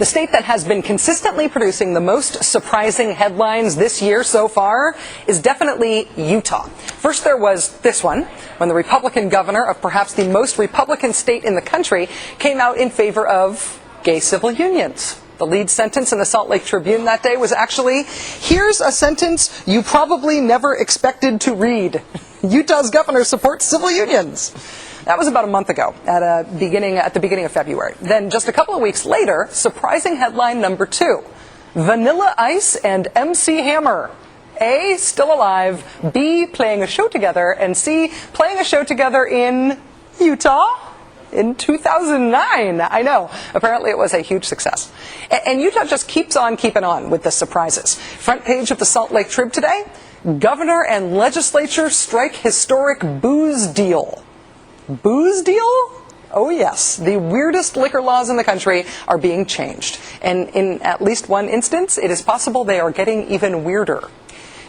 The state that has been consistently producing the most surprising headlines this year so far is definitely Utah. First there was this one, when the Republican governor of perhaps the most Republican state in the country came out in favor of gay civil unions. The lead sentence in the Salt Lake Tribune that day was actually, "Here's a sentence you probably never expected to read. Utah's governor supports civil unions." That was about a month ago, at the beginning of February. Then just a couple of weeks later, surprising headline number 2. Vanilla Ice and MC Hammer. A, still alive, B, playing a show together, and C, playing a show together in Utah? In 2009. I know. Apparently it was a huge success. And Utah just keeps on keeping on with the surprises. Front page of the Salt Lake Trib today, governor and legislature strike historic booze deal. Booze deal? Oh yes, the weirdest liquor laws in the country are being changed. And in at least one instance, it is possible they are getting even weirder.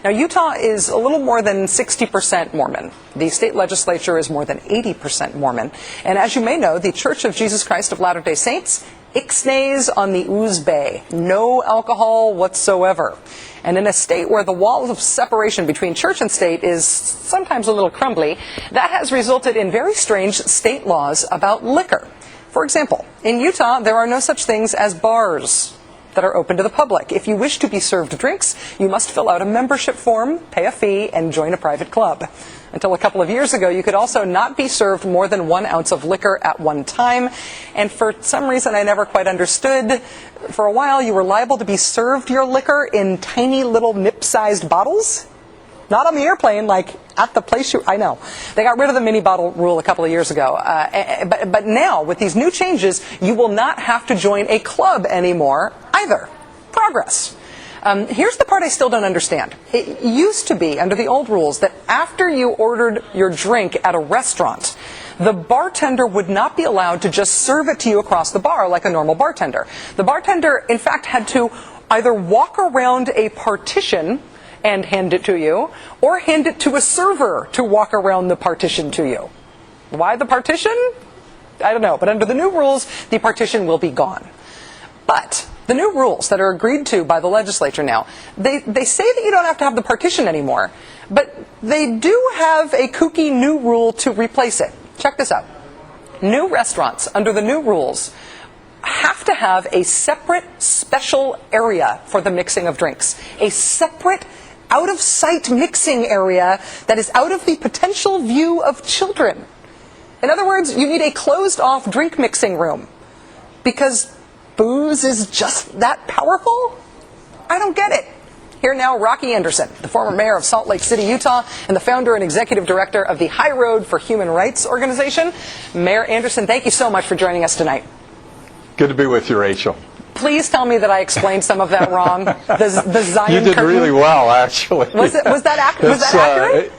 Now, Utah is a little more than 60% Mormon. The state legislature is more than 80% Mormon. And as you may know, the Church of Jesus Christ of Latter-day Saints ixnays on the Ooze Bay. No alcohol whatsoever. And in a state where the wall of separation between church and state is sometimes a little crumbly, that has resulted in very strange state laws about liquor. For example, in Utah, there are no such things as bars that are open to the public. If you wish to be served drinks, you must fill out a membership form, pay a fee, and join a private club. Until a couple of years ago, you could also not be served more than 1 ounce of liquor at one time. And for some reason I never quite understood, for a while you were liable to be served your liquor in tiny little nip-sized bottles. Not on the airplane, like at the place I know. They got rid of the mini bottle rule a couple of years ago. But now, with these new changes, you will not have to join a club anymore either. Progress. Here's the part I still don't understand. It used to be, under the old rules, that after you ordered your drink at a restaurant, the bartender would not be allowed to just serve it to you across the bar like a normal bartender. The bartender, in fact, had to either walk around a partition and hand it to you, or hand it to a server to walk around the partition to you. Why the partition? I don't know, but under the new rules, the partition will be gone. But the new rules that are agreed to by the legislature now, they say that you don't have to have the partition anymore, but they do have a kooky new rule to replace it. Check this out. New restaurants, under the new rules, have to have a separate special area for the mixing of drinks. A separate out-of-sight mixing area that is out of the potential view of children. In other words, you need a closed-off drink mixing room. Because booze is just that powerful? I don't get it. Here now, Rocky Anderson, the former mayor of Salt Lake City, Utah, and the founder and executive director of the High Road for Human Rights organization. Mayor Anderson, thank you so much for joining us tonight. Good to be with you, Rachel. Please tell me that I explained some of that wrong. The Zion You did curtain. really well, actually. Was that accurate?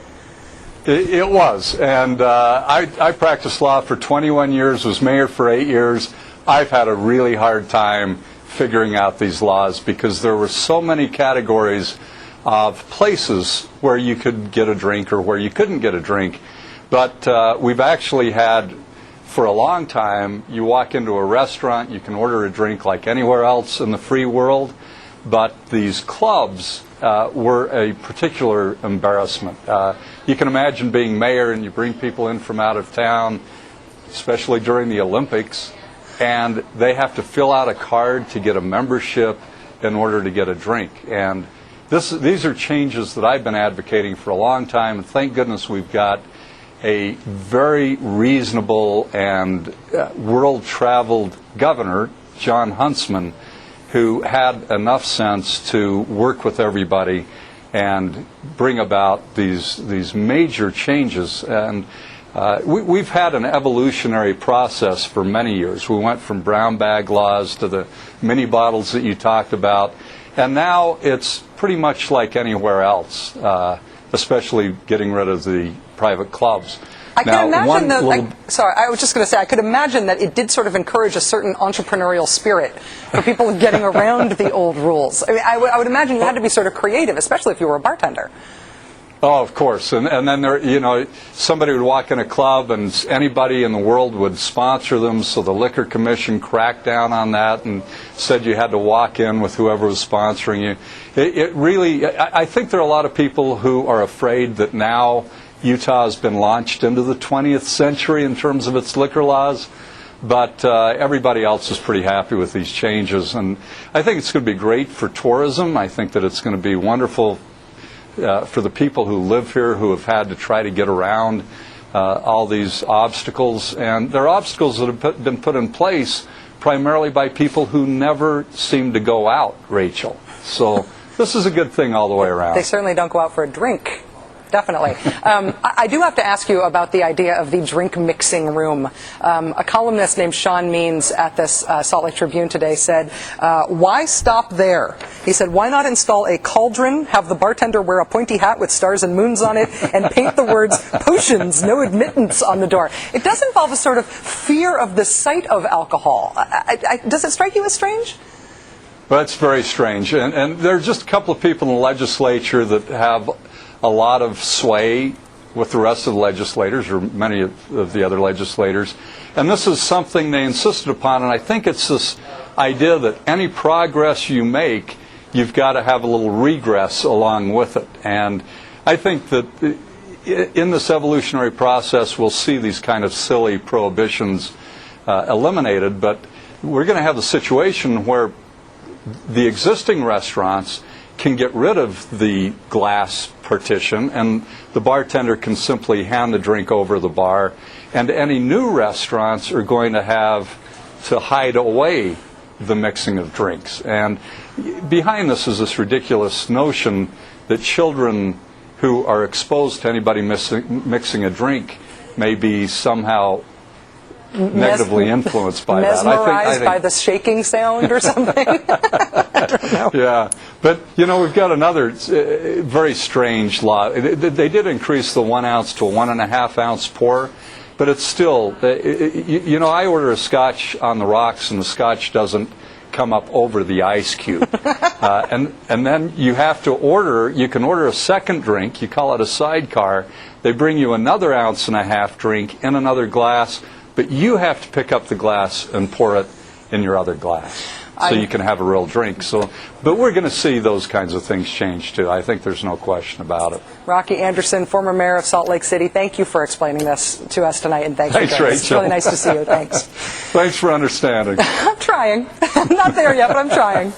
It was. And I practiced law for 21 years, was mayor for 8 years. I've had a really hard time figuring out these laws because there were so many categories of places where you could get a drink or where you couldn't get a drink. But we've actually had, for a long time, you walk into a restaurant, you can order a drink like anywhere else in the free world, but these clubs were a particular embarrassment. You can imagine being mayor and you bring people in from out of town, especially during the Olympics, and they have to fill out a card to get a membership in order to get a drink. And these are changes that I've been advocating for a long time, and thank goodness we've got a very reasonable and world-traveled governor, John Huntsman, who had enough sense to work with everybody and bring about these major changes. And we've had an evolutionary process for many years. We went from brown bag laws to the mini bottles that you talked about, and now it's pretty much like anywhere else, especially getting rid of the private clubs. I can imagine I was just going to say, I could imagine that it did sort of encourage a certain entrepreneurial spirit for people getting around the old rules. I mean, I would imagine you had to be sort of creative, especially if you were a bartender. Oh, of course. And then there, somebody would walk in a club and anybody in the world would sponsor them, so the Liquor Commission cracked down on that and said you had to walk in with whoever was sponsoring you. It really, I think there are a lot of people who are afraid that now Utah has been launched into the 20th century in terms of its liquor laws. But everybody else is pretty happy with these changes. And I think it's going to be great for tourism. I think that it's going to be wonderful for the people who live here, who have had to try to get around all these obstacles. And they're obstacles that have been put in place primarily by people who never seem to go out, Rachel. So this is a good thing all the way around. They certainly don't go out for a drink. Definitely. I do have to ask you about the idea of the drink mixing room. A columnist named Sean Means at this Salt Lake Tribune today said, why stop there? He said, why not install a cauldron, have the bartender wear a pointy hat with stars and moons on it, and paint the words, potions, no admittance on the door? It does involve a sort of fear of the sight of alcohol. Does it strike you as strange? Well, it's very strange. And there are just a couple of people in the legislature that have a lot of sway with the rest of the legislators, or many of the other legislators. And this is something they insisted upon, and I think it's this idea that any progress you make, you've got to have a little regress along with it. And I think that in this evolutionary process, we'll see these kind of silly prohibitions eliminated, but we're going to have a situation where the existing restaurants can get rid of the glass partition, and the bartender can simply hand the drink over the bar, and any new restaurants are going to have to hide away the mixing of drinks. And behind this is this ridiculous notion that children who are exposed to anybody mixing a drink may be somehow negatively influenced by that. Mesmerized by the shaking sound or something? I don't know. Yeah, but we've got another very strange law. They did increase the 1 ounce to a 1.5 ounce pour, but it's still, I order a scotch on the rocks and the scotch doesn't come up over the ice cube. And then you can order a second drink, you call it a sidecar. They bring you another 1.5 ounce drink in another glass, but you have to pick up the glass and pour it in your other glass so you can have a real drink. But we're going to see those kinds of things change too. I think there's no question about it. Rocky Anderson, former mayor of Salt Lake City, thank you for explaining this to us tonight, and thanks for Rachel. It's really nice to see you. Thanks. Thanks for understanding. I'm trying. I'm not there yet, but I'm trying.